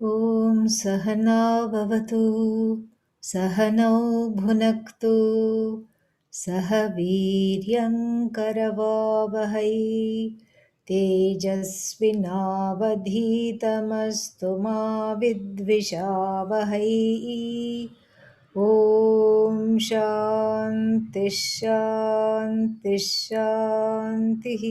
ॐ सहना भवतु सहनौ भुनक्तु सह वीर्यङ्करवावहै तेजस्विनावधीतमस्तु मा विद्विषावहै ॐ शान्तिः शान्तिः शान्तिः.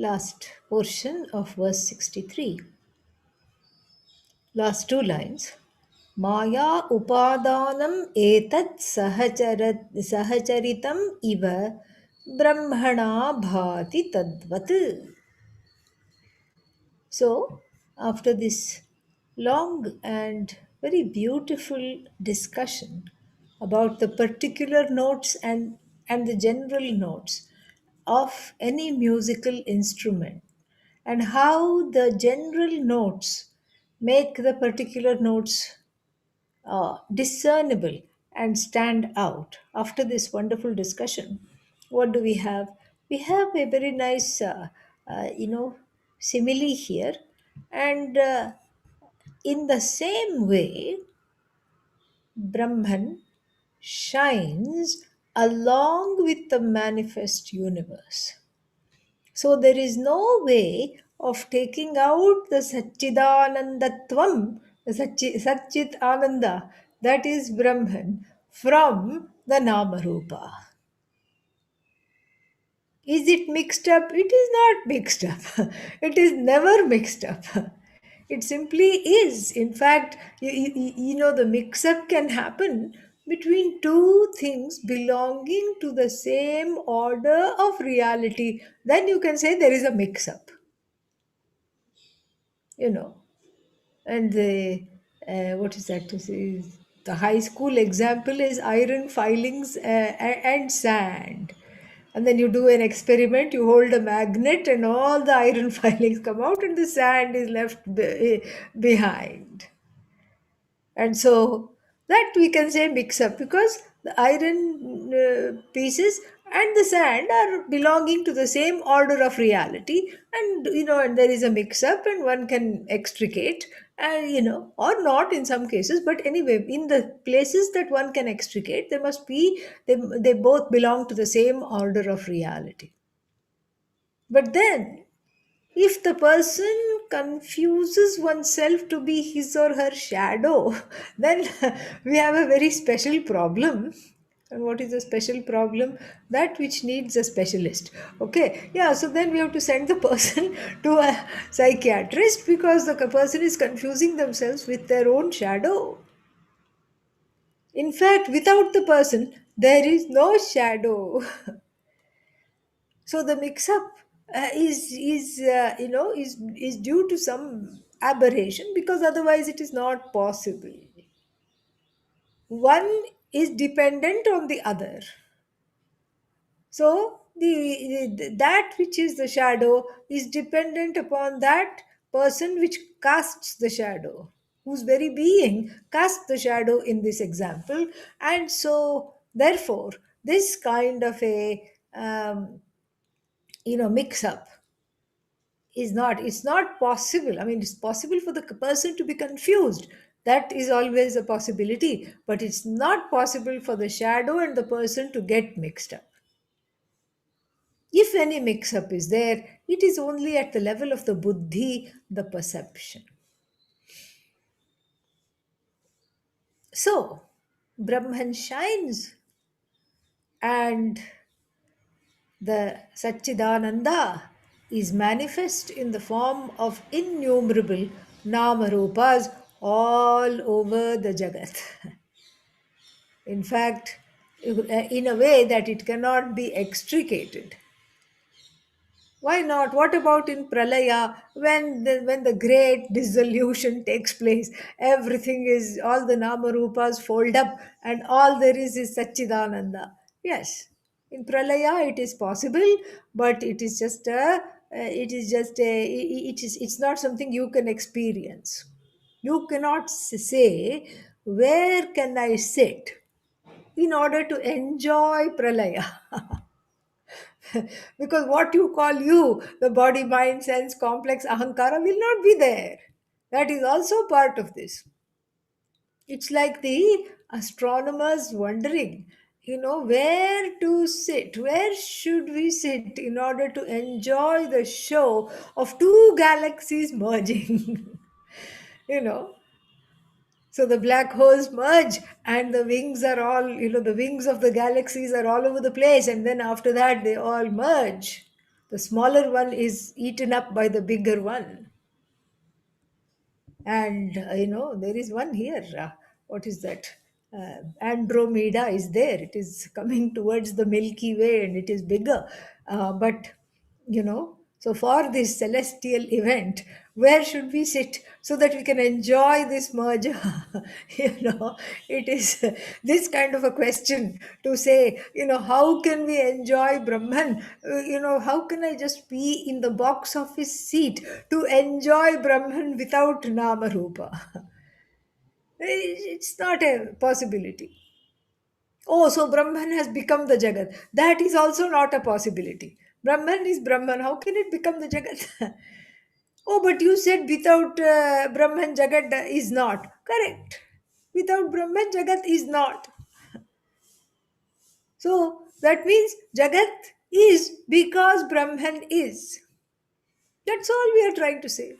Last portion of verse 63. Last two lines. Maya upadanam etat sahacharitam iva brahmana bhati tadvat. So, after this long and very beautiful discussion about the particular notes and the general notes of any musical instrument, and how the general notes make the particular notes discernible and stand out. After this wonderful discussion, what do we have? We have a very nice, simile here, and in the same way, Brahman shines along with the manifest universe. So there is no way of taking out the Satchidanandatvam, the Satchit Ananda, that is Brahman, from the Namarupa. Is it mixed up? It is not mixed up. It is never mixed up. It simply is. In fact, the mix up can happen between two things belonging to the same order of reality. Then you can say there is a mix up, you know. And what is that to say? The high school example is iron filings and sand. And then you do an experiment, you hold a magnet, and all the iron filings come out, and the sand is left behind. And so that we can say mix up, because the iron pieces and the sand are belonging to the same order of reality, and and there is a mix up and one can extricate, and or not in some cases, but anyway, in the places that one can extricate, there must be, they both belong to the same order of reality. But then, if the person confuses oneself to be his or her shadow, then we have a very special problem. And what is a special problem? That which needs a specialist. Okay, yeah, so then we have to send the person to a psychiatrist, because the person is confusing themselves with their own shadow. In fact, without the person, there is no shadow. So the mix up is due to some aberration, because otherwise it is not possible. One is dependent on the other. So that which is the shadow is dependent upon that person which casts the shadow, whose very being casts the shadow in this example. And so therefore this kind of a mix up is not, it's not possible. I mean, it's possible for the person to be confused, that is always a possibility, but it's not possible for the shadow and the person to get mixed up. If any mix up is there, it is only at the level of the buddhi, the perception. So Brahman shines, and the Satchidananda is manifest in the form of innumerable Namarupas all over the Jagat. In fact, in a way that it cannot be extricated. Why not? What about in Pralaya, when the great dissolution takes place? Everything is, all the Namarupas fold up, and all there is Satchidananda. Yes, in Pralaya it is possible, but it's not something you can experience. You cannot say, where can I sit? in order to enjoy pralaya. Because what you call you, the body, mind, sense, complex, ahankara, will not be there. That is also part of this. It's like the astronomers wondering, where to sit, where should we sit in order to enjoy the show of two galaxies merging. you know so the black holes merge, and the wings are all, the wings of the galaxies are all over the place, and then after that they all merge. The smaller one is eaten up by the bigger one. And there is one here, what is that? Andromeda is there. It is coming towards the Milky Way, and it is bigger. But so for this celestial event, where should we sit so that we can enjoy this merger? It is this kind of a question, to say, how can we enjoy Brahman? How can I just be in the box of his seat to enjoy Brahman without Nama Rupa? It's not a possibility. Oh, so Brahman has become the Jagat. That is also not a possibility. Brahman is Brahman. How can it become the Jagat? Oh, but you said without Brahman, Jagat is not. Correct. Without Brahman, Jagat is not. So that means Jagat is because Brahman is. That's all we are trying to say.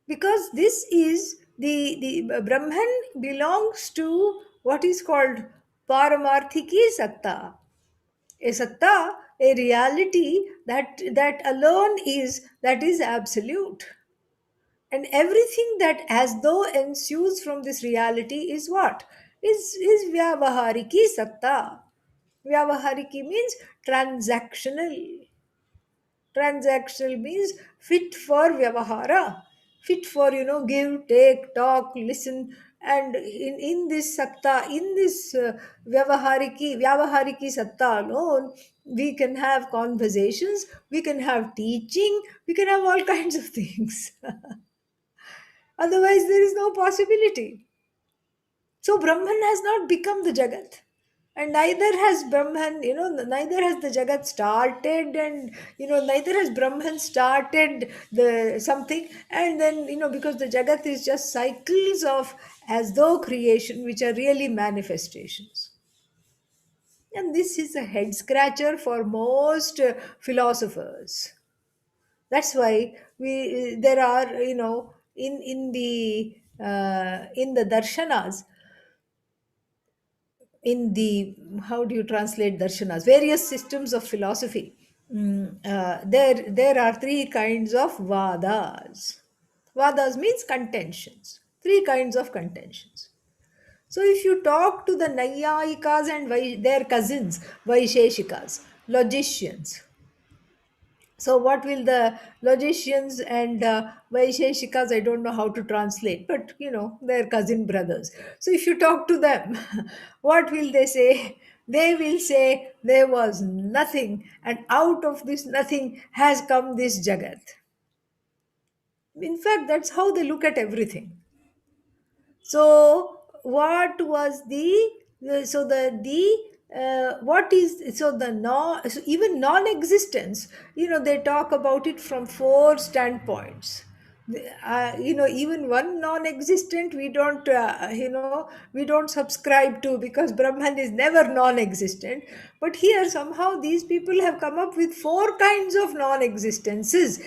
Because this is the Brahman belongs to what is called Paramarthiki Satta. A Satta, a reality that alone is absolute. And everything that as though ensues from this reality is what? Is Vyavahariki Satta. Vyavahariki means transactional. Transactional means fit for Vyavahara. Fit for, give, take, talk, listen. And in this Satta, in this Vyavahariki Satta alone, we can have conversations, we can have teaching, we can have all kinds of things. Otherwise, there is no possibility. So, Brahman has not become the Jagat. And neither has Brahman, neither has the Jagat started, and, neither has Brahman started the something. And then, because the Jagat is just cycles of as though creation, which are really manifestations. And this is a head scratcher for most philosophers. That's why we there are, in the darshanas, in the how do you translate darshanas, various systems of philosophy. There are three kinds of vadas. Vadas means contentions. Three kinds of contentions. So if you talk to the Nayayikas and their cousins, Vaisheshikas, logicians, so what will the logicians and Vaisheshikas, I don't know how to translate, but they're cousin brothers. So if you talk to them, what will they say? They will say there was nothing, and out of this nothing has come this Jagat. In fact, that's how they look at everything. So what was so the what is so the no so even non-existence, they talk about it from four standpoints. Even one non-existent we don't subscribe to, because Brahman is never non-existent. But here somehow these people have come up with four kinds of non-existences,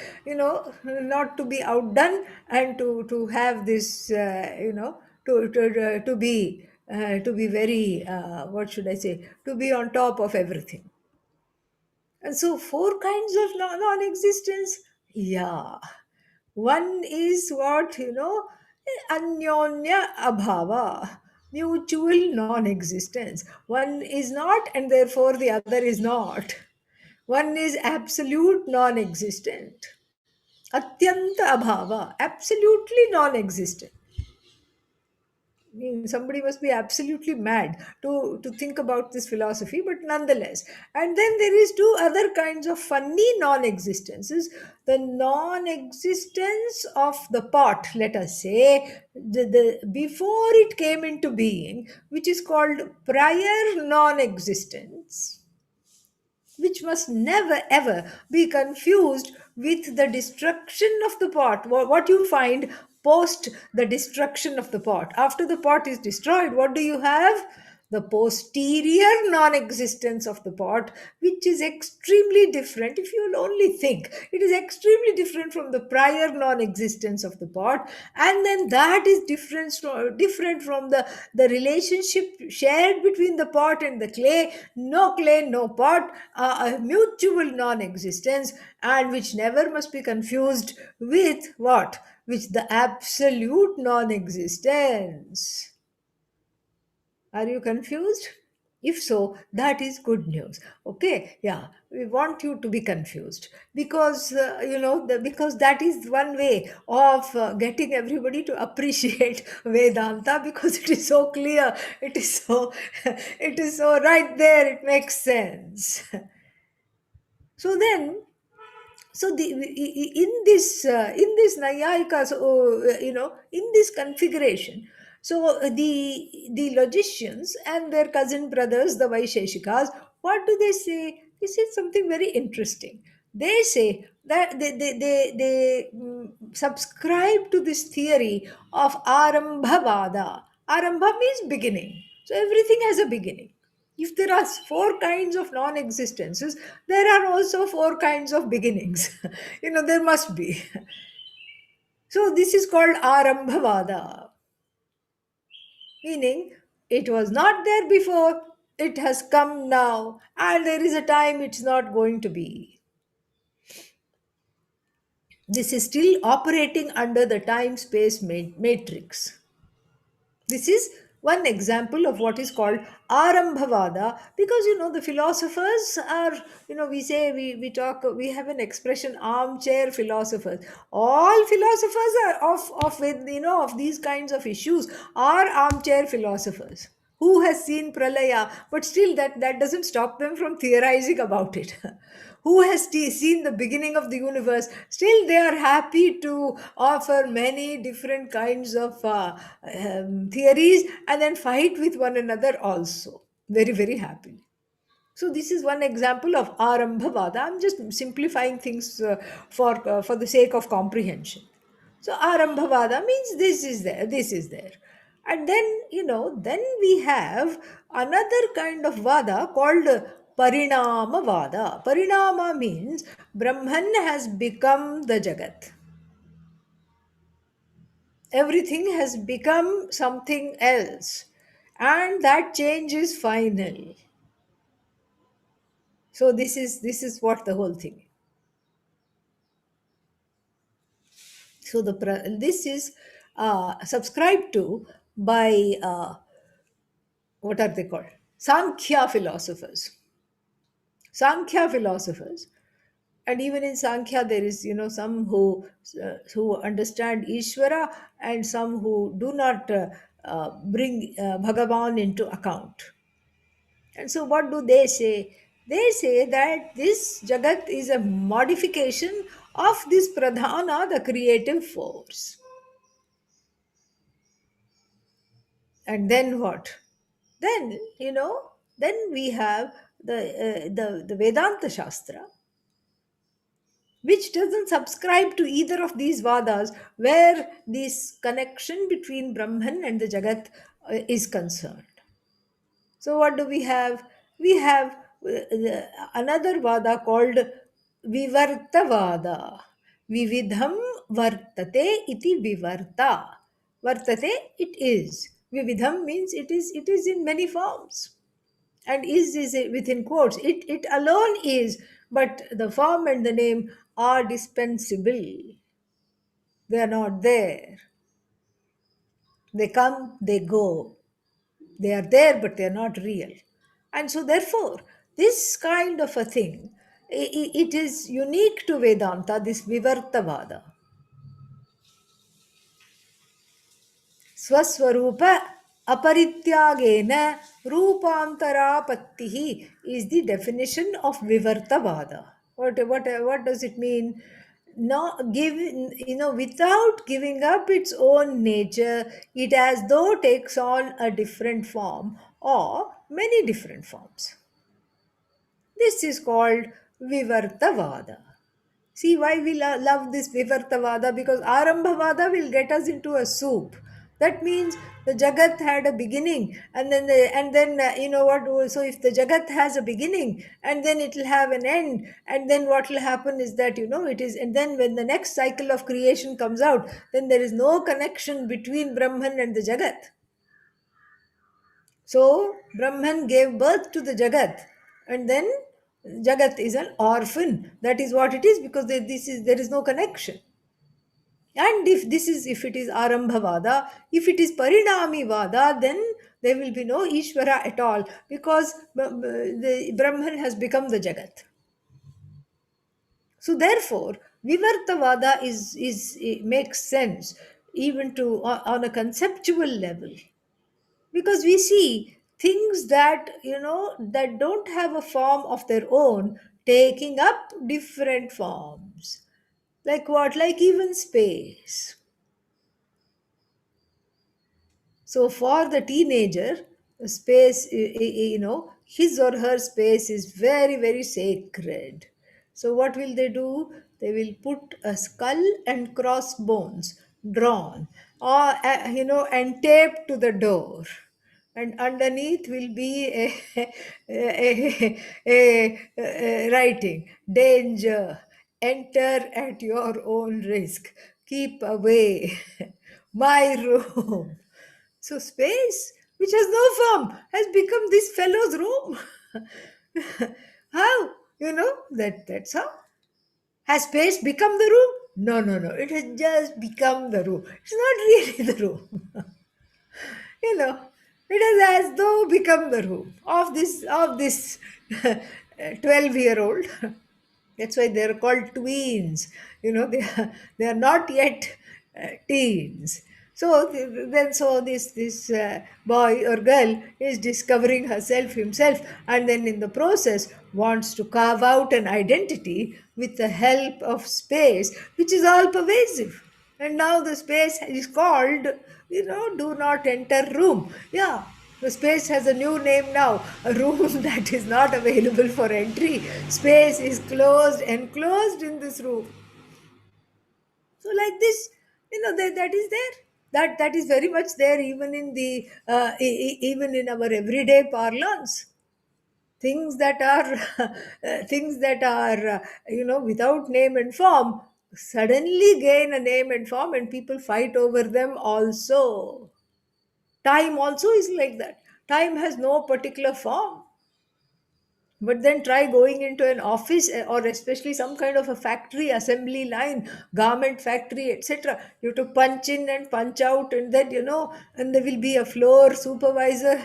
not to be outdone, and to have this to be very what should I say, to be on top of everything. And so four kinds of non-existence. Yeah. One is what, anyonya abhava, mutual non-existence. One is not, and therefore the other is not. One is absolute non-existent. Atyanta abhava, absolutely non-existent. Somebody must be absolutely mad to think about this philosophy, but nonetheless. And then there is two other kinds of funny non-existences. The non-existence of the pot, let us say, the before it came into being, which is called prior non-existence, which must never ever be confused with the destruction of the pot. What you find post the destruction of the pot. After the pot is destroyed, what do you have? The posterior non existence of the pot, which is extremely different. If you will only think, it is extremely different from the prior non existence of the pot. And then that is different from the relationship shared between the pot and the clay, no pot, a mutual non existence, and which never must be confused with what? With the absolute non existence. Are you confused? If so, that is good news. Okay, yeah, we want you to be confused because because that is one way of getting everybody to appreciate Vedanta, because it is so clear, it is so it is so right there, it makes sense. So then, so in this Nayayika, so in this configuration, so the logicians and their cousin brothers, the Vaisheshikas, what do they say? They say something very interesting. They say that they subscribe to this theory of Arambhavada. Arambha means beginning. So everything has a beginning. If there are four kinds of non existences, there are also four kinds of beginnings. There must be. So this is called Arambhavada, meaning it was not there before, it has come now, and there is a time it's not going to be. This is still operating under the time space matrix. This is one example of what is called Arambhavada, because the philosophers are, we say, we talk, we have an expression, armchair philosophers. All philosophers are of these kinds of issues are armchair philosophers who has seen pralaya, but still that doesn't stop them from theorizing about it. Who has seen the beginning of the universe, still they are happy to offer many different kinds of theories, and then fight with one another also, very very happily. So this is one example of Arambhavada. I'm just simplifying things for the sake of comprehension. So Arambhavada means this is there, this is there. And then, then we have another kind of Vada called Parinama Vada. Parinama means Brahman has become the Jagat. Everything has become something else. And that change is final. So this is what the whole thing. So this is subscribed to by what are they called? Sankhya philosophers. Sankhya philosophers, and even in Sankhya there is some who understand Ishvara, and some who do not bring Bhagavan into account. And so, what do they say? They say that this Jagat is a modification of this Pradhana, the creative force. And then what? Then, then we have the Vedanta Shastra, which doesn't subscribe to either of these Vadas, where this connection between Brahman and the Jagat is concerned. So, what do we have? We have another Vada called Vivartavada. Vividham vartate iti vivarta. Vartate, it is. Vividham means it is in many forms. And is within quotes. It alone is, but the form and the name are dispensable. They are not there. They come, they go. They are there, but they are not real. And so, therefore, this kind of a thing, it is unique to Vedanta, this Vivartavada. Swaswarupa. Aparityagena Rupantarapattihi is the definition of Vivartavada. What does it mean? Not give, without giving up its own nature, it as though takes on a different form or many different forms. This is called Vivartavada. See why we love this Vivartavada, because Arambhavada will get us into a soup. That means the Jagat had a beginning, and then you know what? So if the Jagat has a beginning, and then it will have an end, and then what will happen is that it is, and then when the next cycle of creation comes out, then there is no connection between Brahman and the Jagat. So Brahman gave birth to the Jagat, and then Jagat is an orphan. That is what it is, because there is no connection. And if it is Arambhavada, if it is Parinami Vada, then there will be no Ishvara at all, because the Brahman has become the Jagat. So therefore, Vivartavada it makes sense even to on a conceptual level, because we see things that don't have a form of their own taking up different forms. Like what? Like even space. So for the teenager, space, his or her space is very, very sacred. So what will they do? They will put a skull and crossbones drawn, or and taped to the door, and underneath will be a writing: danger, enter at your own risk, keep away, my room. So space, which has no form, has become this fellow's room. How? That's how. Has space become the room? No, no, no. It has just become the room. It's not really the room. you know it is as though become the room of this 12-year-old. That's why they're called tweens. They are not yet teens. So then this boy or girl is discovering herself himself, and then in the process wants to carve out an identity with the help of space, which is all pervasive. And now the space is called, do not enter room. Yeah, the space has a new name now, a room that is not available for entry. Space is enclosed in this room. So like this, that is there. That is very much there, even in the even in our everyday parlance. Things that are without name and form suddenly gain a name and form, and people fight over them also. Time also is like that. Time has no particular form. But then try going into an office, or especially some kind of a factory assembly line, garment factory, etc. You have to punch in and punch out, and then, and there will be a floor supervisor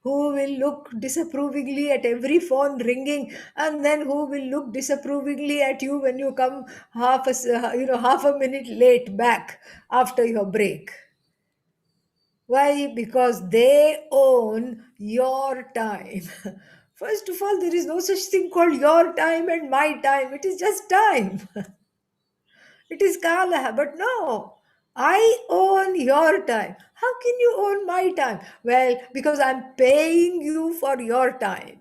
who will look disapprovingly at every phone ringing, and then who will look disapprovingly at you when you come half a minute late back after your break. Why? Because they own your time. First of all, there is no such thing called your time and my time. It is just time. It is Kala. But no, I own your time. How can you own my time? Well, because I'm paying you for your time.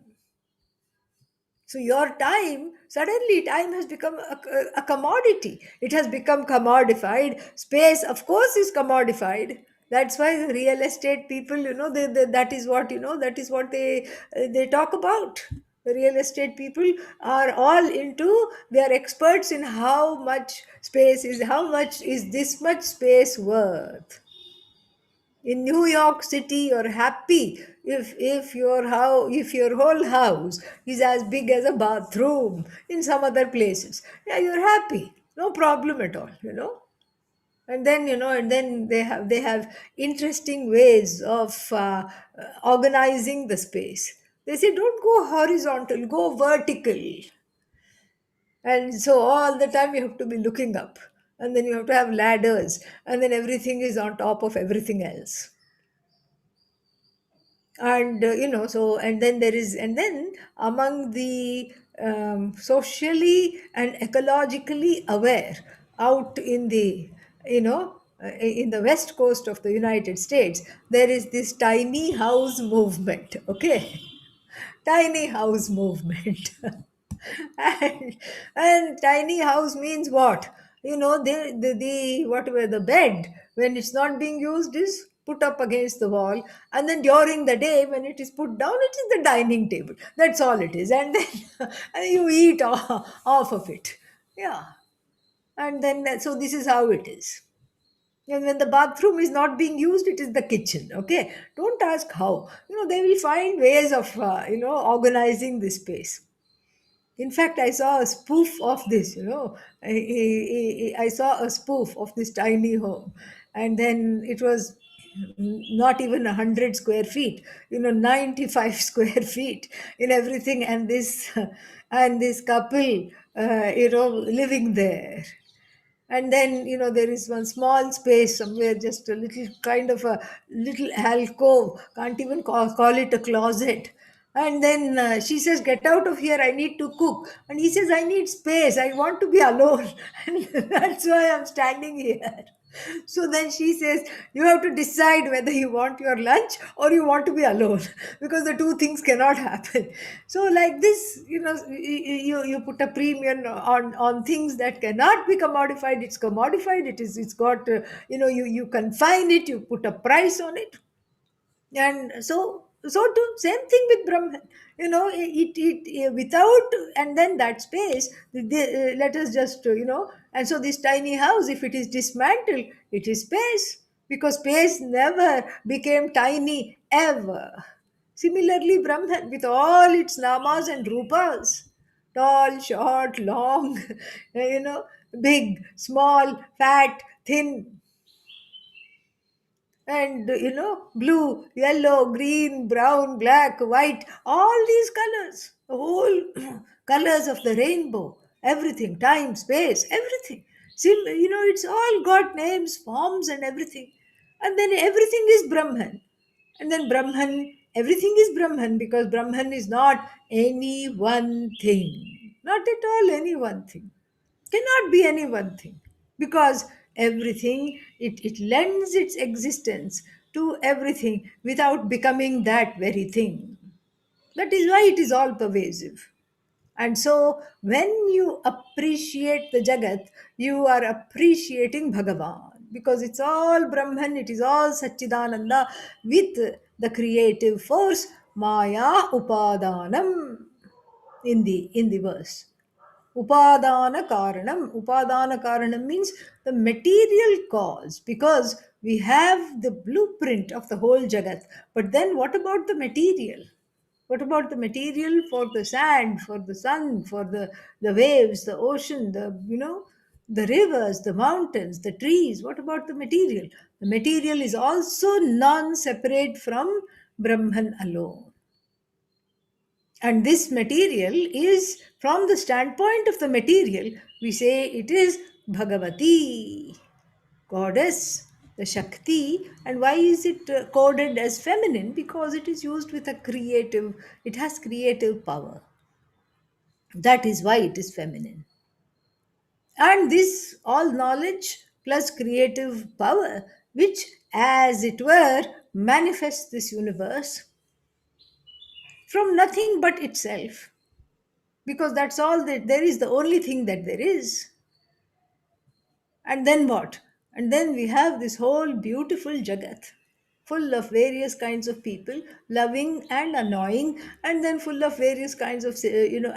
So your time, suddenly time has become a commodity. It has become commodified. Space, of course, is commodified. That's why the real estate people, that is what they talk about. The real estate people are all into, they are experts in how much is this much space worth. In New York City, you're happy if your whole house is as big as a bathroom. In some other places, yeah, you're happy, no problem at all. And then they have interesting ways of organizing the space. They say, don't go horizontal, go vertical. And so all the time you have to be looking up, and then you have to have ladders, and then everything is on top of everything else. And so, and then there is, and then among the socially and ecologically aware out in the, in the west coast of the United States, there is this tiny house movement. Okay. Tiny house movement. and, and tiny house means what? The whatever, the bed, when it's not being used, is put up against the wall, and then during the day when it is put down, it is the dining table. That's all it is. And then and you eat off of it. Yeah. And then so this is how it is. And when the bathroom is not being used, it is the kitchen. Okay, don't ask how. They will find ways of organizing this space. In fact, I saw a spoof of this. I saw a spoof of this tiny home, and then it was not even 100 square feet. 95 square feet in everything, and this and this couple, living there. And then there is one small space somewhere, just a little kind of a little alcove, can't even call it a closet. And then she says, get out of here, I need to cook. And he says, I need space, I want to be alone. And that's why I'm standing here. So then she says, you have to decide whether you want your lunch or you want to be alone, because the two things cannot happen. So, like this, you put a premium on things that cannot be commodified. It's commodified. It's got, you confine it, you put a price on it. And so too, same thing with Brahman. Without, and then that space, let us just, and so this tiny house, if it is dismantled, it is space, because space never became tiny ever. Similarly, Brahman, with all its namas and rupas, tall, short, long, big, small, fat, thin, and blue, yellow, green, brown, black, white, all these colors, the whole colors of the rainbow, everything, time, space, everything. It's all got names, forms, and everything. And then everything is Brahman. And then Brahman, everything is Brahman, because Brahman is not any one thing, not at all any one thing, cannot be any one thing, because everything, it lends its existence to everything without becoming that very thing. That is why it is all pervasive. And so when you appreciate the Jagat, you are appreciating Bhagavan, because it's all Brahman, it is all Satchidananda with the creative force, Maya Upadanam, in the verse. Upadana karanam means the material cause, because we have the blueprint of the whole Jagat. But then what about the material? What about the material for the sand, for the sun, for the waves, the ocean, the rivers, the mountains, the trees? What about the material? The material is also non separate from Brahman alone. And this material is, from the standpoint of the material, we say it is Bhagavati, goddess, the Shakti. And why is it coded as feminine? Because it is used with a creative, it has creative power. That is why it is feminine. And this all knowledge plus creative power, which, as it were, manifests this universe from nothing but itself, because that's all that there is, the only thing that there is. And then what? And then we have this whole beautiful Jagat, full of various kinds of people, loving and annoying, and then full of various kinds of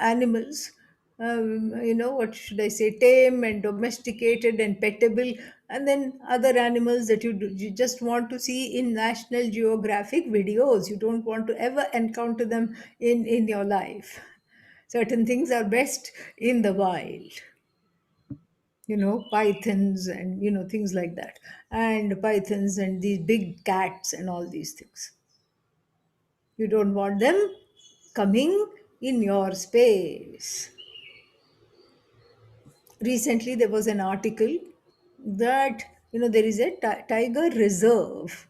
animals, what should I say, tame and domesticated and pettable, and then other animals that you just want to see in National Geographic videos. You don't want to ever encounter them in your life. Certain things are best in the wild, pythons and things like that, and pythons and these big cats and all these things. You don't want them coming in your space. Recently there was an article that there is a tiger reserve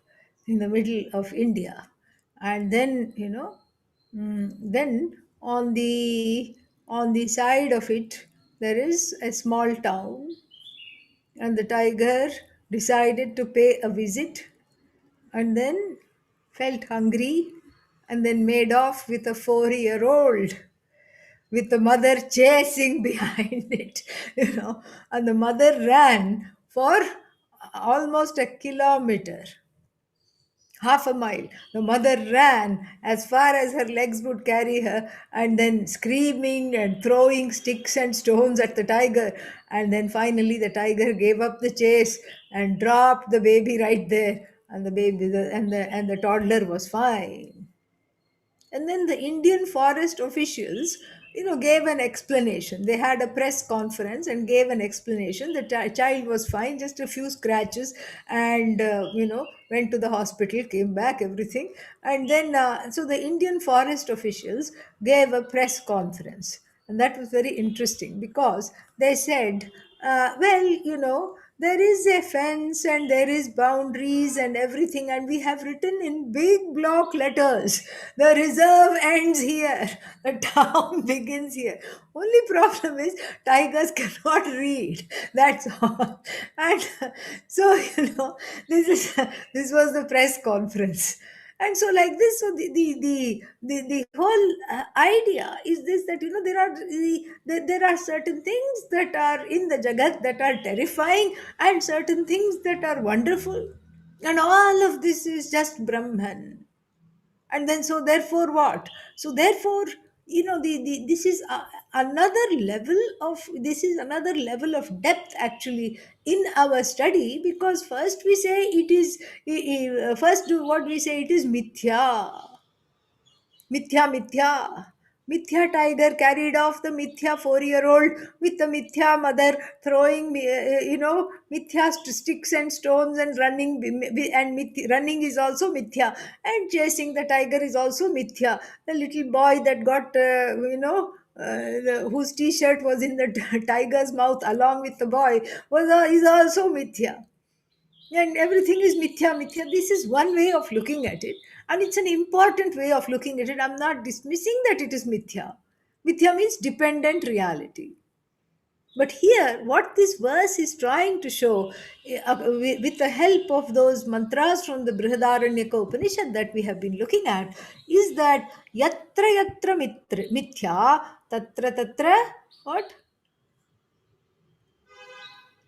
in the middle of India, And then then on the side of it there is a small town, and the tiger decided to pay a visit, and then felt hungry, and then made off with a 4-year old, with the mother chasing behind it, and the mother ran for almost a kilometer, half a mile. The mother ran as far as her legs would carry her, and then screaming and throwing sticks and stones at the tiger. And then finally, the tiger gave up the chase and dropped the baby right there. And the baby and the toddler was fine. And then the Indian forest officials, gave an explanation. They had a press conference and gave an explanation. The child was fine, just a few scratches, and went to the hospital, came back, everything. And then, so the Indian forest officials gave a press conference, and that was very interesting because they said, well, there is a fence and there is boundaries and everything, and we have written in big block letters, the reserve ends here, the town begins here. Only problem is tigers cannot read, that's all. And so, this was the press conference. And so like this, so the whole idea is this, that there are certain things that are in the jagat that are terrifying, and certain things that are wonderful, and all of this is just Brahman. And then, so therefore what, so therefore, this is another level of, this is another level of depth actually in our study, because first we say it is, first do what we say, it is mithya. Mithya, Mithya. Mithya tiger carried off the Mithya 4-year old with the Mithya mother, throwing, Mithya sticks and stones and running, and running is also Mithya, and chasing the tiger is also Mithya. The little boy that got, whose t shirt was in the tiger's mouth along with the boy, is also Mithya. And everything is mithya, mithya. This is one way of looking at it, and it's an important way of looking at it. I'm not dismissing that it is mithya. Mithya means dependent reality. But here, what this verse is trying to show, with the help of those mantras from the Brihadaranyaka Upanishad that we have been looking at, is that yatra yatra mithya, tatra tatra, what?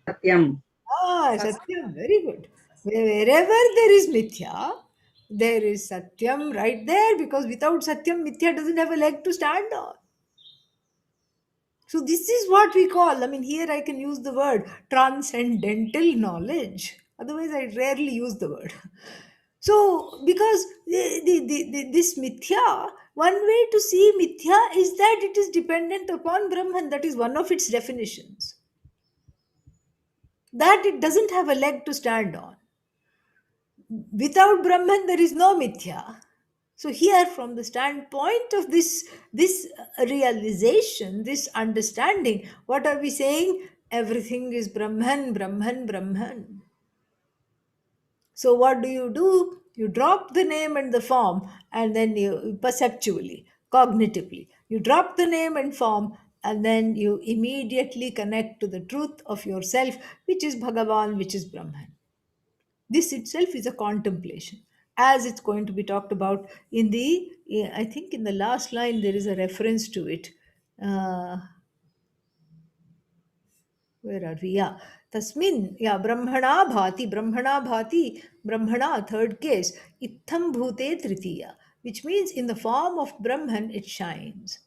Satyam. Ah, Satyam, very good. Wherever there is Mithya, there is Satyam right there, because without Satyam, Mithya doesn't have a leg to stand on. So, this is what we call, I mean, here I can use the word transcendental knowledge. Otherwise, I rarely use the word. So, because this Mithya, one way to see Mithya is that it is dependent upon Brahman. That is one of its definitions. That it doesn't have a leg to stand on. Without Brahman, there is no Mithya. So here, from the standpoint of this realization, this understanding, what are we saying? Everything is Brahman, Brahman, Brahman. So what do? You drop the name and the form, and then you perceptually, cognitively, you drop the name and form, and then you immediately connect to the truth of yourself, which is Bhagavan, which is Brahman. This itself is a contemplation, as it's going to be talked about in the, I think in the last line there is a reference to it. uh, where are we? Yeah, tasmin, yeah, brahmana bhati, brahmana, third case, itham bhute tritiya, which means in the form of Brahman it shines.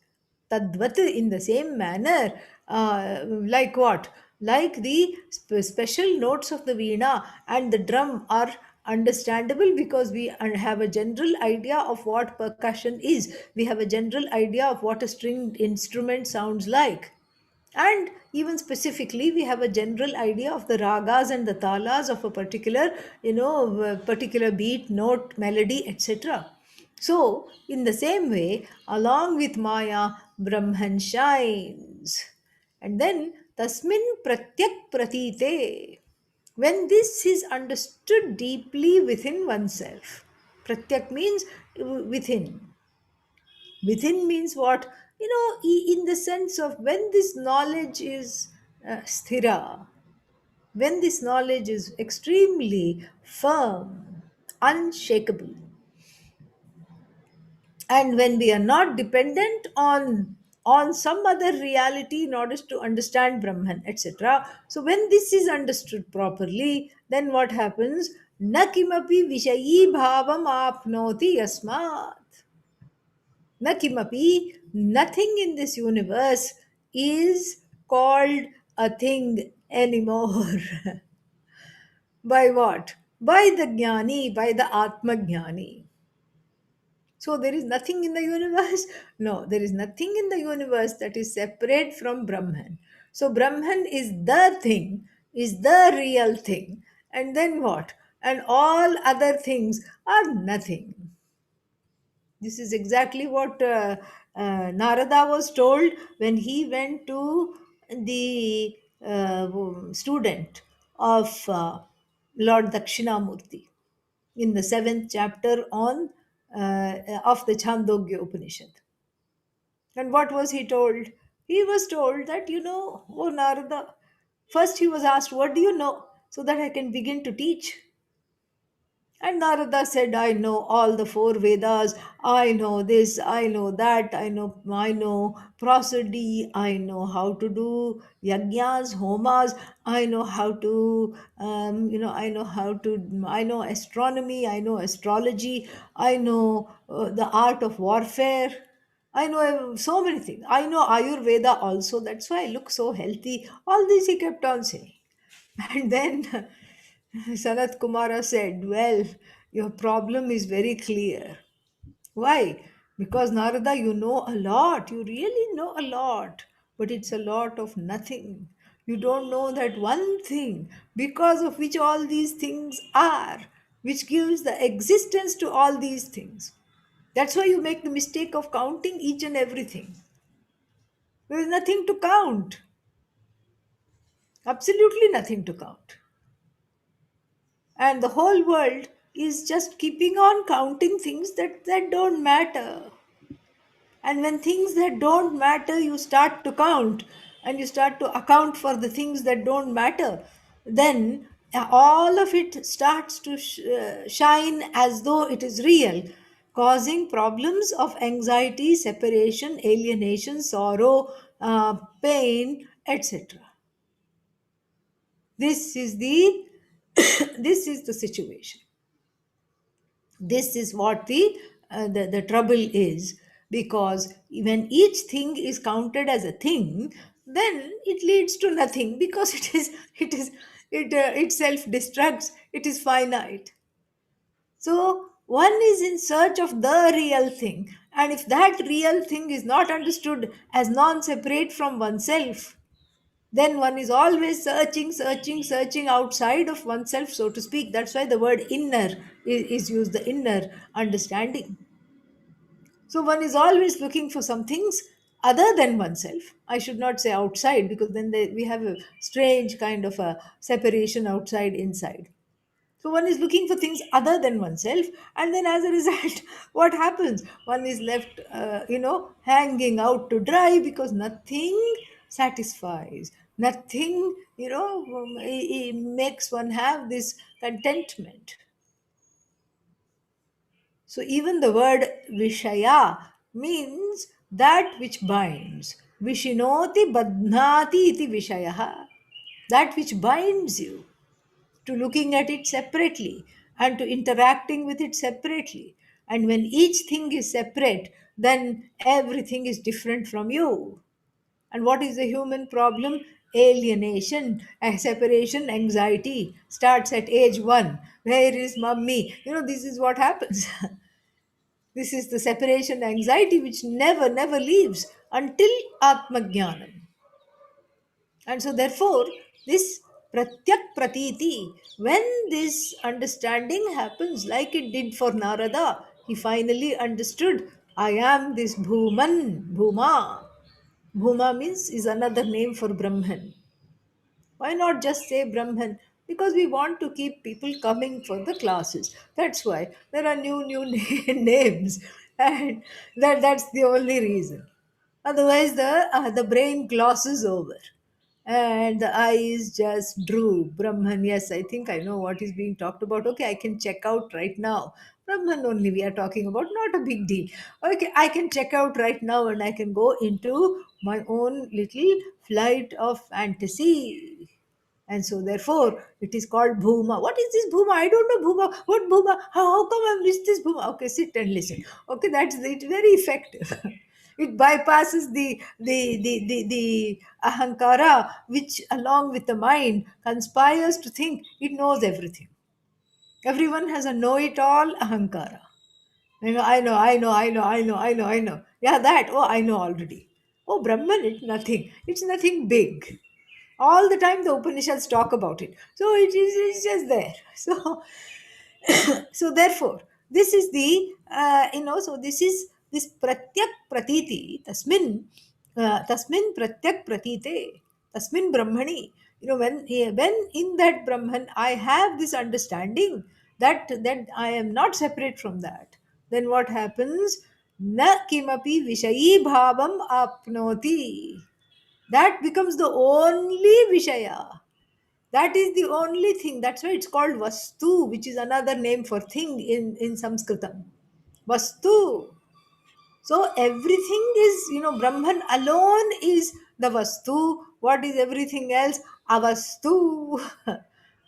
Tadvat, in the same manner, like what? Like the special notes of the veena and the drum are understandable, because we have a general idea of what percussion is. We have a general idea of what a stringed instrument sounds like. And even specifically, we have a general idea of the ragas and the talas of a particular, particular beat, note, melody, etc. So in the same way, along with Maya, Brahman shines. And then tasmin pratyak pratite, when this is understood deeply within oneself, Pratyak means within. Within means what? In the sense of when this knowledge is sthira, when this knowledge is extremely firm, unshakable, and when we are not dependent on some other reality in order to understand Brahman, etc. So when this is understood properly, then what happens? Na kimapi vishayi bhavam apnoti yasmat. Na kimapi, nothing in this universe is called a thing anymore. By what? By the jnani, by the atma jnani. So there is nothing in the universe? No, there is nothing in the universe that is separate from Brahman. So Brahman is the thing, is the real thing. And then what? And all other things are nothing. This is exactly what Narada was told when he went to the student of Lord Dakshinamurti in the seventh chapter on of the Chandogya Upanishad. And what was he told? He was told that, oh Narada, first he was asked, what do you know? So that I can begin to teach. And Narada said, I know all the four Vedas. I know this, I know that, I know prosody, I know how to do yajnas, homas, I know how to, I know astronomy, I know astrology, I know the art of warfare. I know so many things. I know Ayurveda also. That's why I look so healthy. All this he kept on saying. And then Sanat Kumara said, well, your problem is very clear. Why? Because Narada, you know a lot. You really know a lot. But it's a lot of nothing. You don't know that one thing because of which all these things are, which gives the existence to all these things. That's why you make the mistake of counting each and everything. There is nothing to count. Absolutely nothing to count. And the whole world is just keeping on counting things that don't matter. And when things that don't matter you start to count, and you start to account for the things that don't matter, then all of it starts to shine as though it is real, causing problems of anxiety, separation, alienation, sorrow, pain, etc. This is the this is the situation. This is what the trouble is, because when each thing is counted as a thing, then it leads to nothing, because it self destructs, it is finite. So one is in search of the real thing, and if that real thing is not understood as non separate from oneself, then one is always searching, searching, searching outside of oneself, so to speak. That's why the word inner is used, the inner understanding. So one is always looking for some things other than oneself. I should not say outside, because then we have a strange kind of a separation outside inside. So one is looking for things other than oneself, and then as a result, what happens? One is left, hanging out to dry, because nothing satisfies. Nothing, makes one have this contentment. So even the word Vishaya means that which binds. Vishinoti badhnati iti Vishayaha. That which binds you to looking at it separately and to interacting with it separately. And when each thing is separate, then everything is different from you. And what is the human problem? Alienation, separation, anxiety starts at age 1. Where is mummy? This is what happens. This is the separation anxiety which never leaves until Atmajnanam. And so, therefore, this pratyak pratiti, when this understanding happens, like it did for Narada, he finally understood, I am this Bhuman, Bhuma. Bhuma means is another name for Brahman. Why not just say Brahman? because we want to keep people coming for the classes. That's why there are new names, and that's the only reason. Otherwise, the brain glosses over, and the eyes just droop. Brahman, yes, I think I know what is being talked about. Okay, I can check out right now. Brahman only we are talking about, not a big deal. Okay, I can check out right now, and I can go into my own little flight of fantasy. And so, therefore, it is called Bhuma. What is this Bhuma? I don't know Bhuma. What Bhuma? How come I missed this Bhuma? Okay, sit and listen. Okay, it's very effective. It bypasses the ahankara, which, along with the mind, conspires to think it knows everything. Everyone has a know it all ahankara. I know. Yeah, that. Oh, I know already. Oh, Brahman, it's nothing. It's nothing big. All the time the Upanishads talk about it. So it's just there. So so therefore, this is the so this is this pratyak pratiti tasmin pratyak pratite tasmin brahmani. When in that Brahman I have this understanding that I am not separate from that, then what happens? Na kimapi vishayi bhavam apnoti. That becomes the only vishaya. That is the only thing. That's why it's called vastu, which is another name for thing in Sanskritam. Vastu. So everything is, Brahman alone is the vastu. What is everything else? Avastu.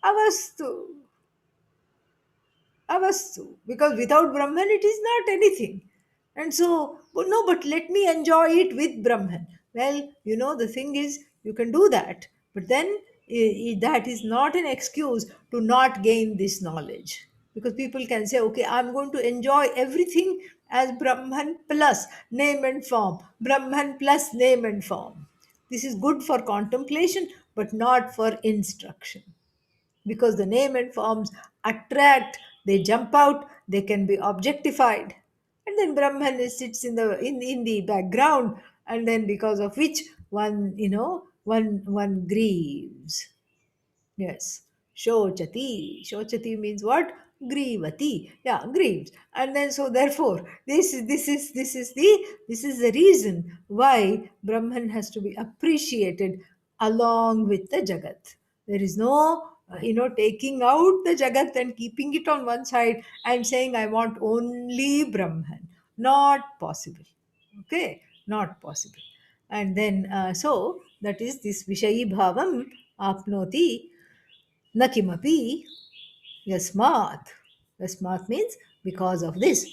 Avastu. Avastu. Because without Brahman, it is not anything. And so, but no, but let me enjoy it with Brahman. Well, the thing is, you can do that. But then that is not an excuse to not gain this knowledge. Because people can say, okay, I'm going to enjoy everything as Brahman plus name and form. Brahman plus name and form. This is good for contemplation, but not for instruction, because the name and forms attract, they jump out, they can be objectified, and then Brahman sits in the background, and then because of which one grieves. Yes. Shochati. Shochati means what? Grievati. Yeah, grieves. And then so therefore, this is the reason why Brahman has to be appreciated along with the Jagat. There is no taking out the Jagat and keeping it on one side and saying I want only Brahman. Not possible. Okay? Not possible. And then so that is this Vishayi Bhavam apnoti न किमपि yasmat. Yasmat means because of this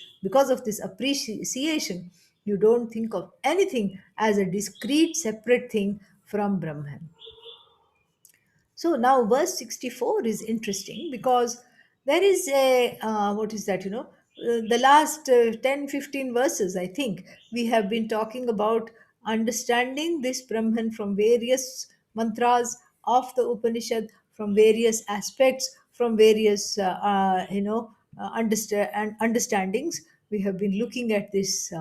appreciation, you don't think of anything as a discrete separate thing from Brahman. So now verse 64 is interesting because there is a, what is that, the last 10, 15 verses, I think, we have been talking about understanding this Brahman from various mantras of the Upanishad, from various aspects, from various, understandings. We have been looking at this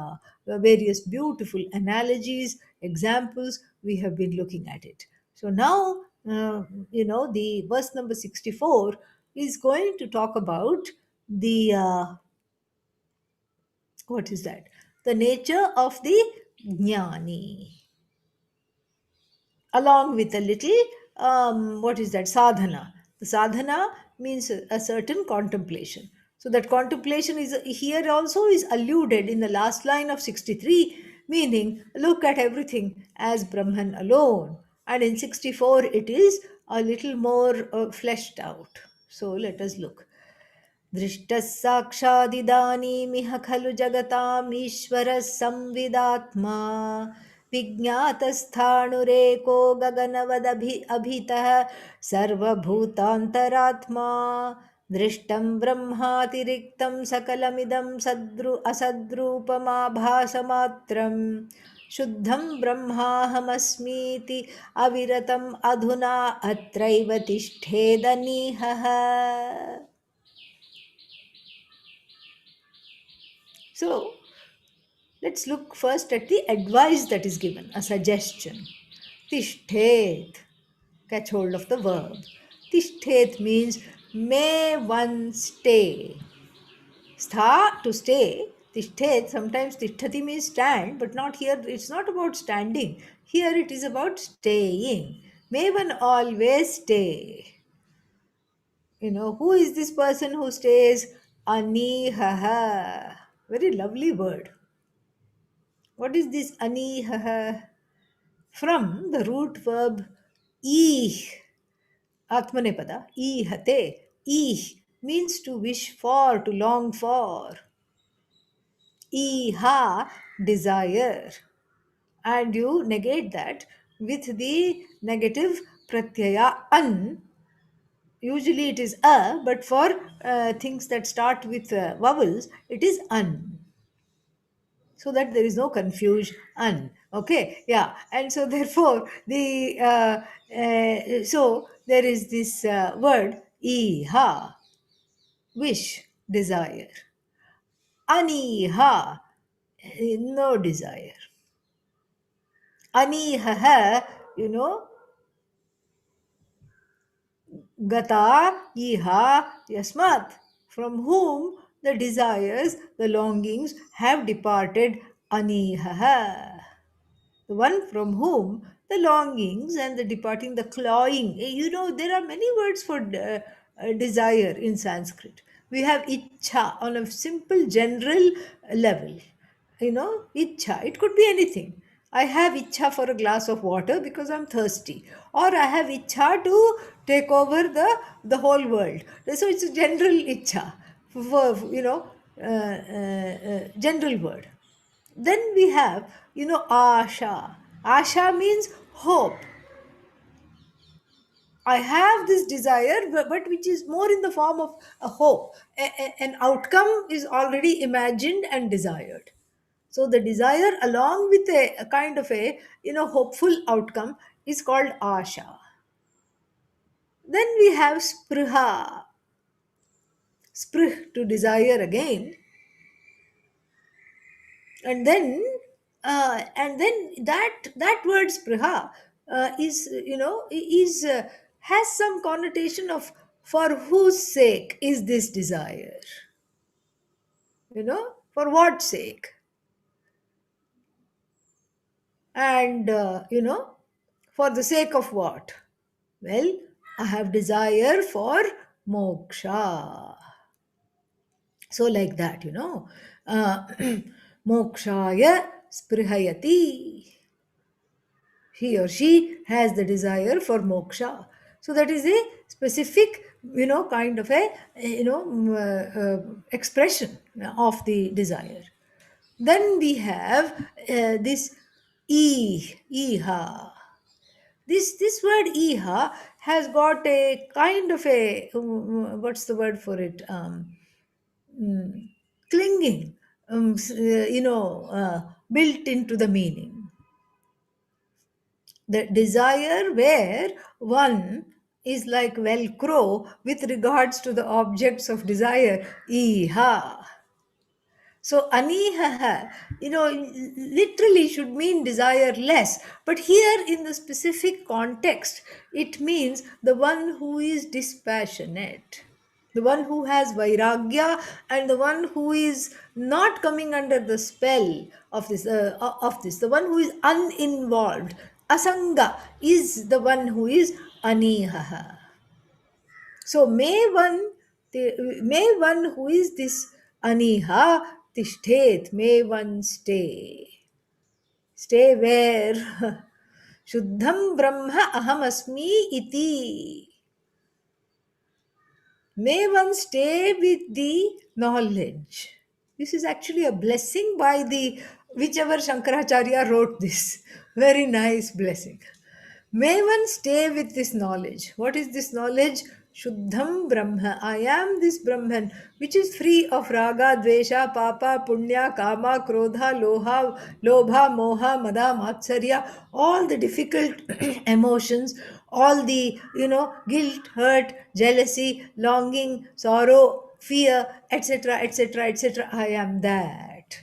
various beautiful analogies, examples. We have been looking at it. So now, the verse number 64 is going to talk about the, what is that? The nature of the jnani, along with a little, what is that? Sadhana. The sadhana means a certain contemplation. So that contemplation is here also is alluded in the last line of 63, meaning look at everything as Brahman alone. And in 64, it is a little more fleshed out. So let us look. दृष्टः साक्षादिदानीमिह खलु जगतामीश्वरः संविदात्मा विज्ञातस्थाणुरेको अभितः सर्वभूतान्तरात्मा दृष्टं ब्रह्मातिरिक्तं सकलमिदं असद्रूपमाभासमात्रं शुद्धं ब्रह्माहमस्मीति अविरतम् अधुना अत्रैव तिष्ठेदनीहः. So let's look first at the advice that is given, a suggestion. Tishthet, catch hold of the verb. Tishthet means may one stay. Stha, to stay. Tishthet, sometimes tishtati means stand, but not here. It's not about standing. Here it is about staying. May one always stay. Who is this person who stays? Aniha. Very lovely word. What is this aniha? From the root verb ih, atmanepada, ihate. Ih means to wish for, to long for. Iha, desire. And you negate that with the negative pratyaya an. Usually it is a, but for things that start with vowels, it is an, so that there is no confusion. Okay, yeah. And so therefore so there is this word iha, wish, desire. Aniha, no desire. Aniha, you know, gata iha yasmat, from whom the desires, the longings have departed. Aniha, the one from whom the longings and the departing, the clawing. There are many words for desire in Sanskrit. We have ichha on a simple general level. Ichha, it could be anything. I have ichha for a glass of water because I'm thirsty, or I have ichha to take over the whole world. So it's a general ichha for general word. Then we have, asha. Asha means hope. I have this desire, but which is more in the form of a hope. An outcome is already imagined and desired. So the desire, along with a kind of a hopeful outcome, is called asha. Then we have spriha. Sprih, to desire again. And then that word spriha has some connotation of for whose sake is this desire, for what sake. And for the sake of what? Well, I have desire for moksha. So like that, mokshaya sprihayati, he or she has the desire for moksha. So that is a specific kind of a expression of the desire. Then we have this iha. This word iha has got a kind of a what's the word for it, clinging, built into the meaning. The desire where one is like velcro with regards to the objects of desire. Iha. So aniha, literally should mean desire less. But here in the specific context, it means the one who is dispassionate, the one who has vairagya, and the one who is not coming under the spell of this, the one who is uninvolved. Asanga is the one who is aniha. So may one who is this aniha tishthet, may one stay. Stay where? Shuddham Brahma ahamasmi iti. May one stay with the knowledge. This is actually a blessing by the whichever Shankaracharya wrote this. Very nice blessing. May one stay with this knowledge. What is this knowledge? Shuddham Brahma. I am this Brahman, which is free of raga, dvesha, papa, punya, kama, krodha, lobha, moha, mada, matsarya, all the difficult emotions, all the, guilt, hurt, jealousy, longing, sorrow, fear, etc., etc., etc. I am that.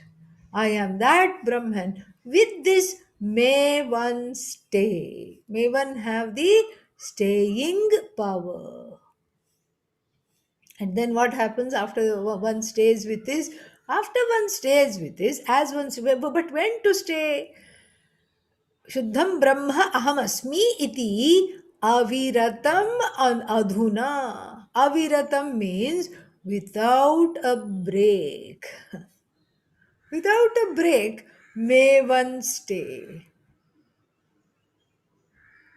I am that Brahman. With this, may one stay. May one have the staying power. And then what happens after one stays with this? After one stays with this, as one, but when to stay? Shuddham Brahma Ahamasmi iti aviratam adhuna. Aviratam means without a break. Without a break, may one stay.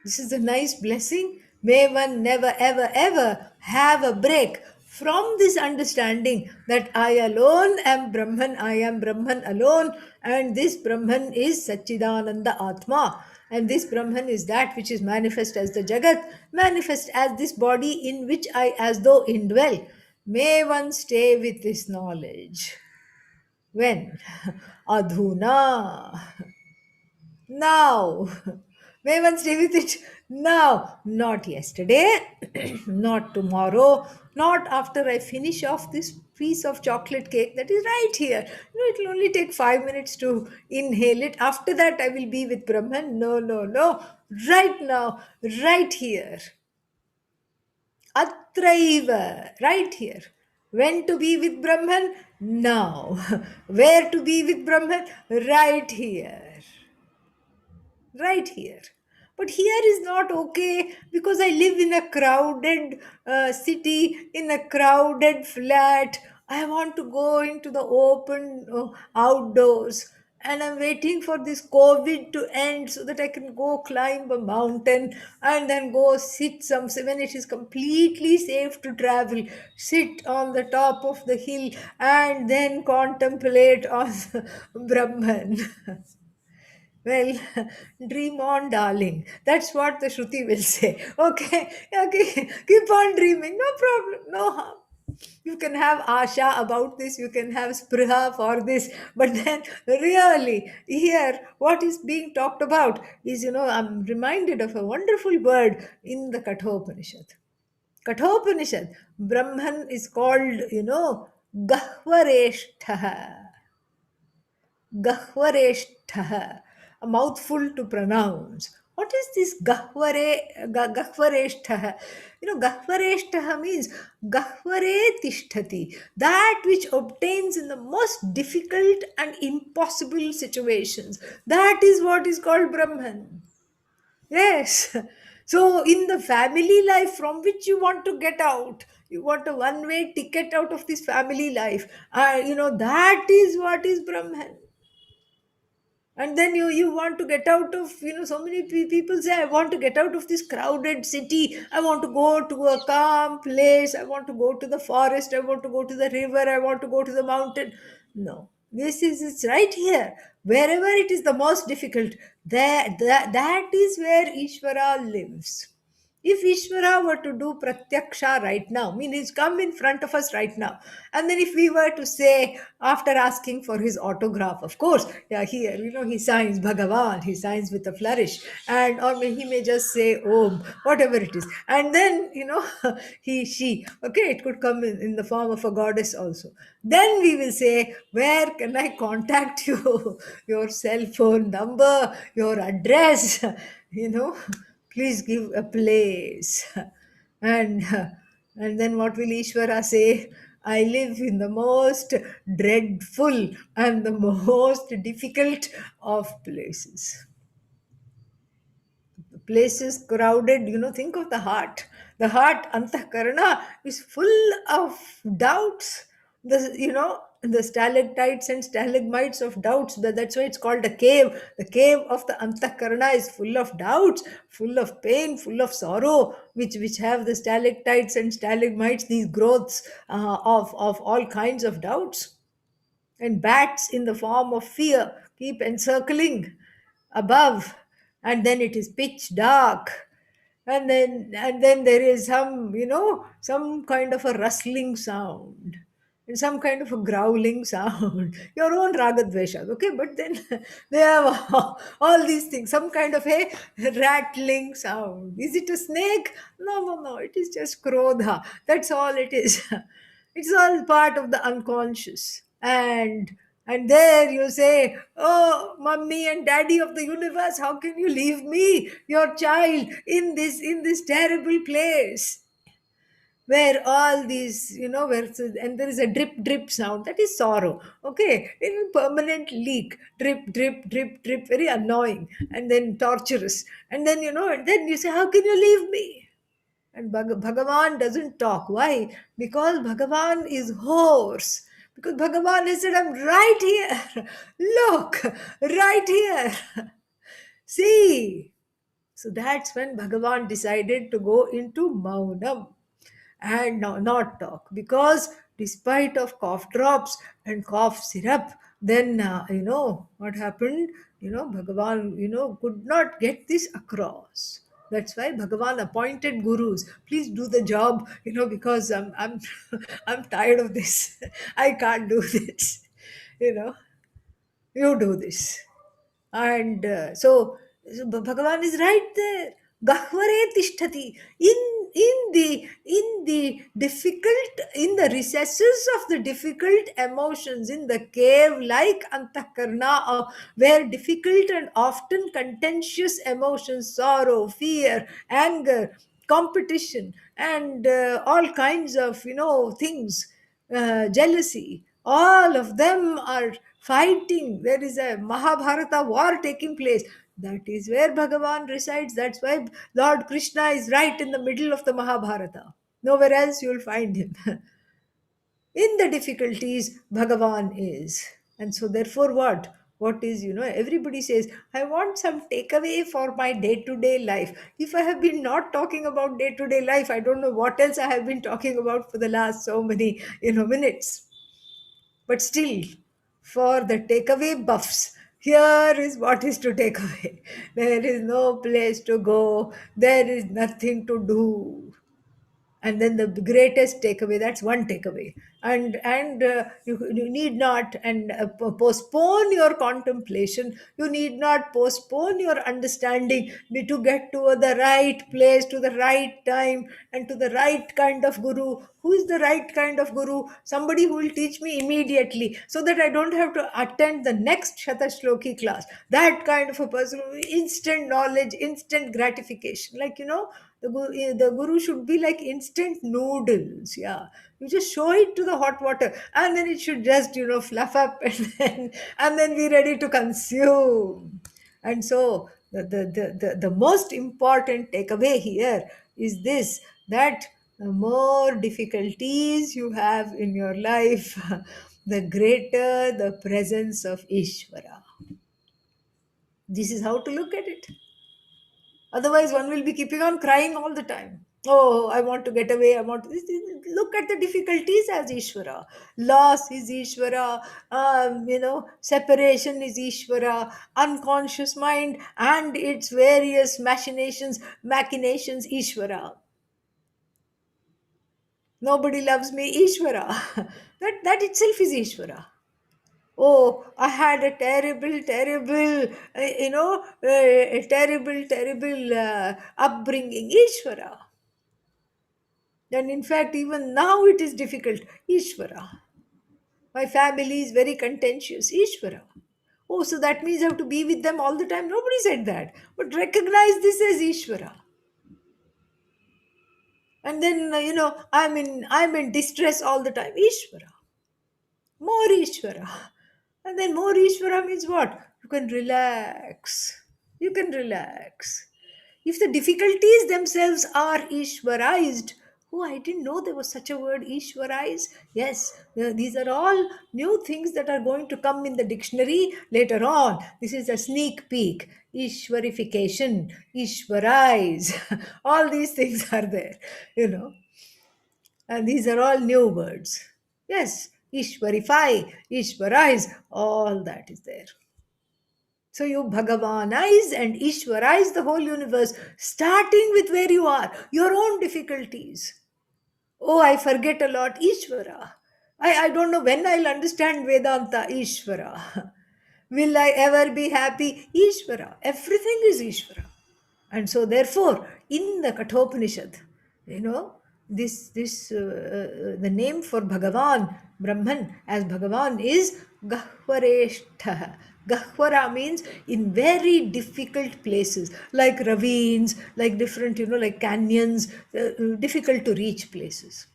This is a nice blessing. May one never, ever, ever have a break from this understanding that I alone am Brahman, I am Brahman alone, and this Brahman is Satchidananda Atma. And this Brahman is that which is manifest as the Jagat, manifest as this body in which I as though indwell. May one stay with this knowledge. When? Adhuna. Now. May one stay with it now, not yesterday, not tomorrow, not after I finish off this piece of chocolate cake that is right here. It will only take 5 minutes to inhale it. After that, I will be with Brahman. No, no, no. Right now, right here. Atraiva, right here. When to be with Brahman? Now. Where to be with Brahman? Right here. Right here. But here is not okay because I live in a crowded city, in a crowded flat. I want to go into the open outdoors, and I'm waiting for this COVID to end so that I can go climb a mountain and then go sit some, when it is completely safe to travel, sit on the top of the hill and then contemplate on Brahman. Well, dream on, darling. That's what the Shruti will say. Okay, okay, keep on dreaming. No problem, no harm. You can have asha about this, you can have spriha for this, but then really, here, what is being talked about is, I'm reminded of a wonderful word in the Kathopanishad. Kathopanishad, Brahman is called, Gahvareshtha. Gahvareshtha, a mouthful to pronounce. What is this Gahvareshtha? Gahvareshtha means Gahvare Tishtati, that which obtains in the most difficult and impossible situations. That is what is called Brahman. Yes. So, in the family life from which you want to get out, you want a one way ticket out of this family life. That is what is Brahman. And then you want to get out of, so many people say, I want to get out of this crowded city, I want to go to a calm place, I want to go to the forest, I want to go to the river, I want to go to the mountain. No, this is, it's right here. Wherever it is the most difficult, that is where Ishvara lives. If Ishvara were to do pratyaksha right now, mean he's come in front of us right now, and then if we were to say, after asking for his autograph, of course, yeah, here, he signs Bhagavan, he signs with a flourish, and or he may just say Om, whatever it is, and then, she, okay, it could come in the form of a goddess also. Then we will say, where can I contact you? Your cell phone number, your address, you know please give a place. and and then what will Ishvara say? I live in the most dreadful and the most difficult of places. The place is crowded. Think of the heart, antakarana, is full of doubts. The stalactites and stalagmites of doubts, that's why it's called a cave. The cave of the antakarana is full of doubts, full of pain, full of sorrow, which have the stalactites and stalagmites, these growths of all kinds of doubts. And bats in the form of fear keep encircling above, and then it is pitch dark, and then there is some kind of a rustling sound and some kind of a growling sound, your own ragadveshas, okay, but then they have all these things, some kind of a rattling sound. Is it a snake? No, no, no, it is just krodha, that's all it is. It's all part of the unconscious. And there you say, "Oh, mummy and daddy of the universe, how can you leave me, your child, in this terrible place?" Where all these, and there is a drip drip sound, that is sorrow. Okay, in permanent leak, drip drip drip drip, very annoying and then torturous. And then, and then you say, how can you leave me? And Bhagavan doesn't talk. Why? Because Bhagavan is hoarse. Because Bhagavan has said, I'm right here. Look, right here. See. So that's when Bhagavan decided to go into Maunam and not talk. Because despite of cough drops and cough syrup, then what happened. Bhagavan could not get this across. That's why Bhagavan appointed gurus. Please do the job, because I'm I'm tired of this. I can't do this. you know you do this. And so Bhagavan is right there. Gahvare tishtati. In the difficult, in the recesses of the difficult emotions, in the cave like antakarna, where difficult and often contentious emotions, sorrow, fear, anger, competition, and all kinds of things, jealousy, all of them are fighting. There is a Mahabharata war taking place. That is where Bhagavan resides. That's why Lord Krishna is right in the middle of the Mahabharata. Nowhere else you'll find him. In the difficulties, Bhagavan is. And so, therefore, what is, everybody says, I want some takeaway for my day to day life. If I have been not talking about day to day life, I don't know what else I have been talking about for the last so many, minutes. But still, for the takeaway buffs, here is what is to take away. There is no place to go, there is nothing to do. And then the greatest takeaway, that's one takeaway. And you need not and postpone your contemplation. You need not postpone your understanding to get to the right place, to the right time, and to the right kind of guru. Who is the right kind of guru? Somebody who will teach me immediately, so that I don't have to attend the next Shatasloki class. That kind of a person, instant knowledge, instant gratification. Like, the guru should be like instant noodles. Yeah, you just show it to the hot water, and then it should just fluff up and then be ready to consume. And so the most important takeaway here is this, that the more difficulties you have in your life, the greater the presence of Ishvara. This is how to look at it. Otherwise, one will be keeping on crying all the time. Oh, I want to get away. I want to. Look at the difficulties as Ishvara. Loss is Ishvara. Separation is Ishvara. Unconscious mind and its various machinations, Ishvara. Nobody loves me, Ishvara. That itself is Ishvara. Oh, I had a terrible, a terrible upbringing, Ishvara. And in fact, even now it is difficult, Ishvara. My family is very contentious, Ishvara. Oh, so that means I have to be with them all the time. Nobody said that. But recognize this as Ishvara. And then, I'm in distress all the time, Ishvara. More Ishvara. And then more Ishvara means what? You can relax. You can relax. If the difficulties themselves are Ishvarized, oh, I didn't know there was such a word, Ishvarize. Yes, these are all new things that are going to come in the dictionary later on. This is a sneak peek. Ishvarification, Ishvarize, all these things are there, you know. And these are all new words. Yes, Ishwarify, Ishwarize, all that is there. So you Bhagavanize and Ishwarize the whole universe, starting with where you are, your own difficulties. Oh, I forget a lot, Ishvara. I don't know when I'll understand Vedanta, Ishvara. Will I ever be happy? Ishvara. Everything is Ishvara. And so, therefore, in the Kathopanishad, you know, the name for Bhagavan, Brahman, as Bhagavan is Gahvareshtha. Gahvara means in very difficult places, like ravines, like different, like canyons, difficult to reach places.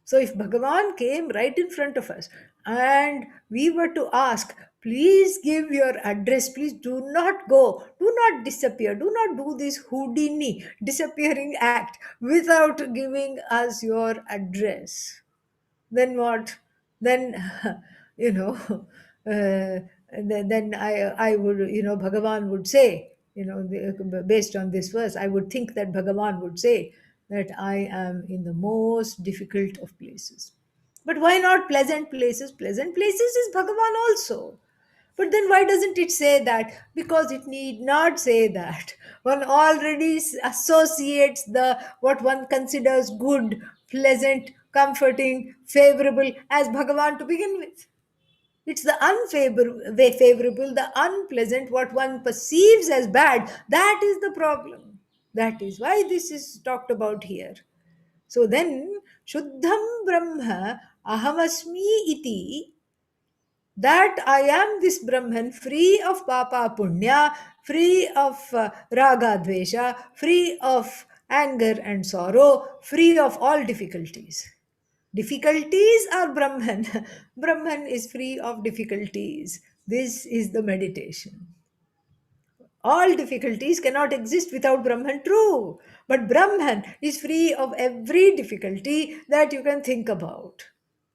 So if Bhagavan came right in front of us and we were to ask, please give your address, please do not go, do not disappear, do not do this Houdini disappearing act without giving us your address, then what? Then you know then I would, Bhagavan would say, based on this verse, I would think that Bhagavan would say that I am in the most difficult of places. But why not pleasant places? Pleasant places is Bhagavan also. But then why doesn't it say that? Because it need not say that. One already associates the what one considers good, pleasant, comforting, favorable as Bhagavan to begin with. It's the favorable, the unpleasant, what one perceives as bad, that is the problem. That is why this is talked about here. So then, Shuddham Brahma Ahamasmi iti, that I am this Brahman, free of papa punya, free of raga dvesha, free of anger and sorrow, free of all difficulties. Difficulties are Brahman. Brahman is free of difficulties. This is the meditation. All difficulties cannot exist without Brahman, true. But Brahman is free of every difficulty that you can think about.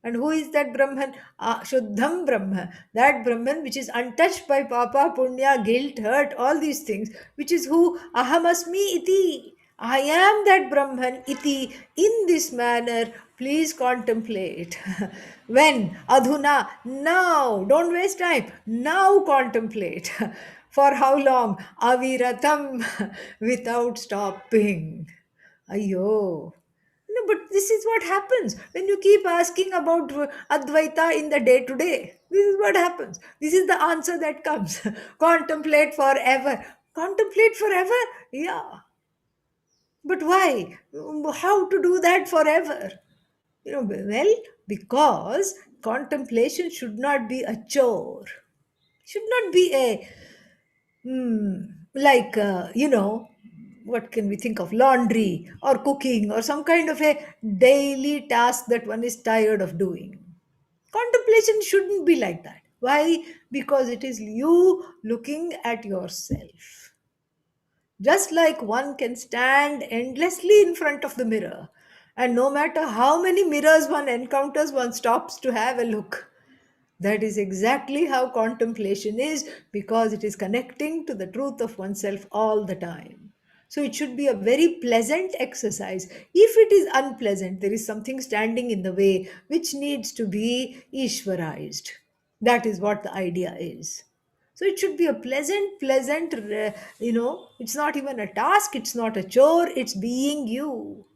And who is that Brahman? Shuddham Brahma. That Brahman which is untouched by papa, punya, guilt, hurt, all these things, which is who? Ahamasmi iti. I am that Brahman iti. In this manner, please contemplate. When? Adhuna. Now. Don't waste time. Now contemplate. For how long? Aviratam. Without stopping. Ayo. No, but this is what happens when you keep asking about Advaita in the day to day. This is what happens. This is the answer that comes. Contemplate forever. Contemplate forever? Yeah. But why? How to do that forever? Well, because contemplation should not be a chore. Should not be a like what can we think of, laundry or cooking or some kind of a daily task that one is tired of doing. Contemplation shouldn't be like that. Why? Because it is you looking at yourself. Just like one can stand endlessly in front of the mirror, and no matter how many mirrors one encounters, one stops to have a look. That is exactly how contemplation is, because it is connecting to the truth of oneself all the time. So it should be a very pleasant exercise. If it is unpleasant, there is something standing in the way which needs to be Ishwarized. That is what the idea is. So it should be a pleasant, it's not even a task, it's not a chore, it's being you.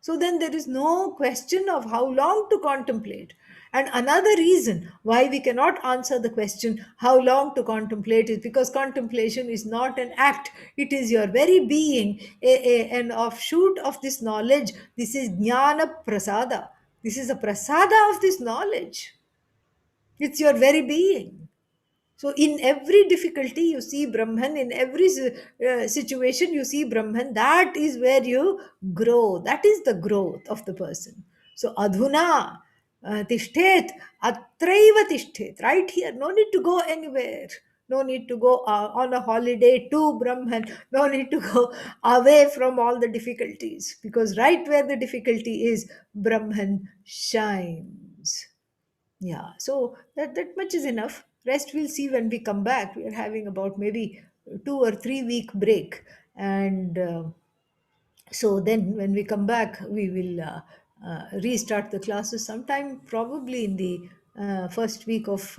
So then there is no question of how long to contemplate. And another reason why we cannot answer the question how long to contemplate is because contemplation is not an act, it is your very being, an offshoot of this knowledge. This is jnana prasada. This is a prasada of this knowledge. It's your very being. So, in every difficulty, you see Brahman. In every situation, you see Brahman. That is where you grow. That is the growth of the person. So, adhuna tishthet, atraiva tishthet. Right here. No need to go anywhere. No need to go on a holiday to Brahman. No need to go away from all the difficulties. Because right where the difficulty is, Brahman shines. Yeah, so that much is enough. Rest we'll see when we come back. We are having about maybe 2 or 3 week break, and so then when we come back, we will restart the classes sometime probably in the first week of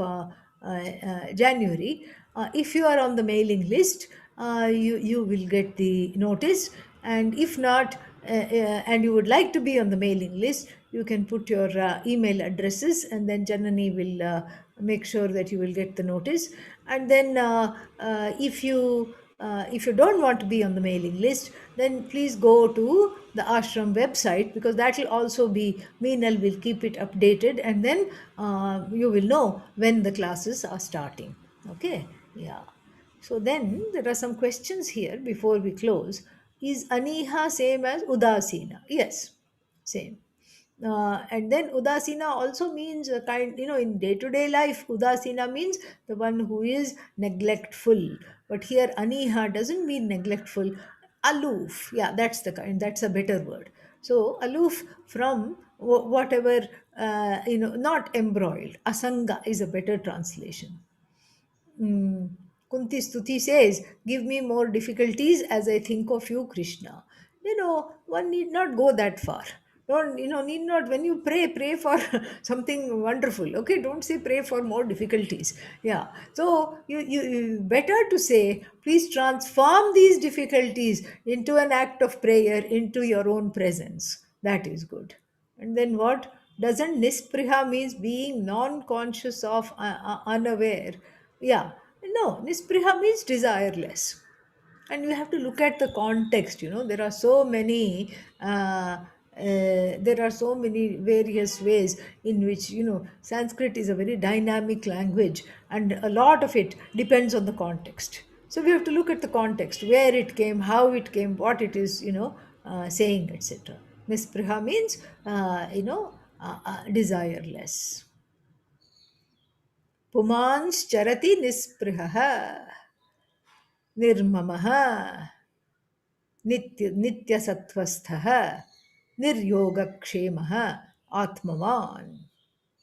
January. If you are on the mailing list, you will get the notice, and if not, and you would like to be on the mailing list, you can put your email addresses, and then Janani will make sure that you will get the notice. And then if you if you don't want to be on the mailing list, then please go to the ashram website, because that will also be, Meenal will keep it updated, and then you will know when the classes are starting. Okay, yeah. So then there are some questions here before we close. Is aniha same as Uddhaseena? Yes, same. And then Uddhaseena also means a kind, in day to day life, Uddhaseena means the one who is neglectful. But here, aniha doesn't mean neglectful. Aloof, yeah, that's the kind, that's a better word. So, aloof from whatever, not embroiled. Asanga is a better translation. Mm. Kunti Stuti says, give me more difficulties as I think of you, Krishna. One need not go that far. Don't, need not, when you pray, pray for something wonderful. Okay, don't say pray for more difficulties. Yeah. So, better to say, please transform these difficulties into an act of prayer, into your own presence. That is good. And then what? Doesn't nispriha means being non-conscious of, unaware? Yeah. No, nispriha means desireless. And we have to look at the context. There are so many, there are so many various ways in which, Sanskrit is a very dynamic language, and a lot of it depends on the context. So we have to look at the context, where it came, how it came, what it is, saying, etc. Nispriha means, desireless. Pumanscharati nispriha निर्ममः नित्यसत्त्वस्थः निर्योगक्षेमः आत्मवान्.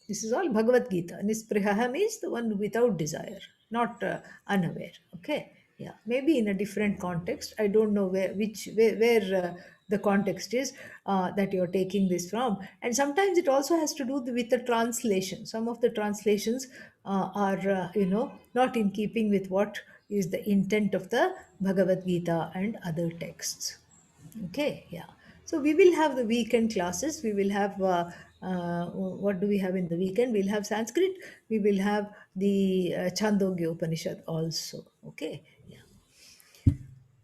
This is all Bhagavad Gita. Nispriha means the one without desire, not unaware. Okay, yeah. Maybe in a different context. I don't know where the context is that you're taking this from. And sometimes it also has to do with the translation. Some of the translations are, not in keeping with what is the intent of the Bhagavad Gita and other texts. Okay, yeah. So we will have the weekend classes. We will have, what do we have in the weekend? We'll have Sanskrit. We will have the Chandogya Upanishad also. Okay, yeah.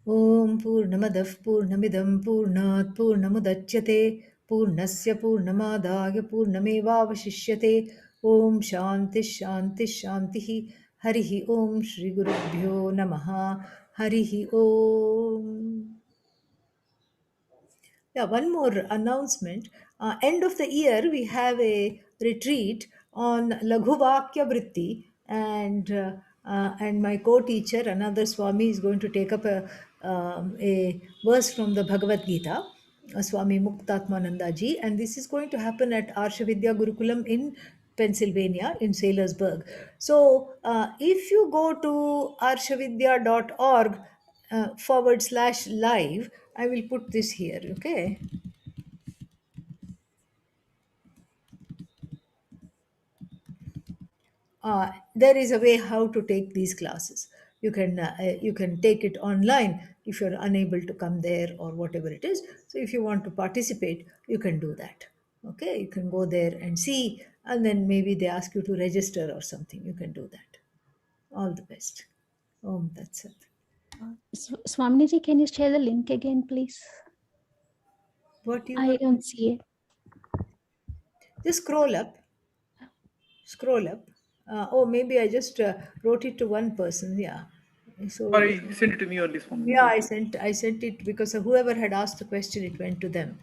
Om Purnamadah Purnamidam Purnat Purnamudachyate Purnasya Purnamadaya Purnamevavashishyate. Om Shanti Shanti Shanti. Harihi Om Shri Gurubhyo Namaha. Harihi Om. Yeah, one more announcement. End of the year, we have a retreat on Laghuvakya Vritti, and my co-teacher, another Swami, is going to take up a verse from the Bhagavad Gita, Swami Muktatmananda ji, and this is going to happen at Arshavidya Gurukulam in Pennsylvania, in Sailorsburg. So, if you go to arshavidya.org /live. I will put this here, okay? There is a way how to take these classes. You can take it online if you're unable to come there or whatever it is. So if you want to participate, you can do that. Okay, you can go there and see, and then maybe they ask you to register or something. You can do that. All the best. That's it. Swamini, can you share the link again, please? What you I want? don't see it. Just scroll up. Scroll up. Maybe I just wrote it to one person. Yeah. So if, Sorry, send it to me only, yeah, Swamiji. I sent it because whoever had asked the question, it went to them.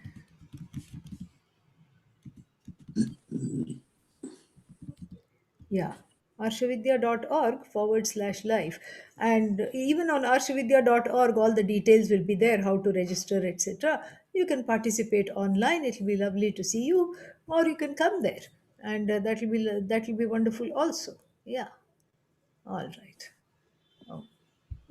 Yeah. arshavidya.org /life. And even on arshavidya.org, all the details will be there, how to register, etc. You can participate online. It will be lovely to see you, or you can come there, and that will be wonderful also. Yeah. All right.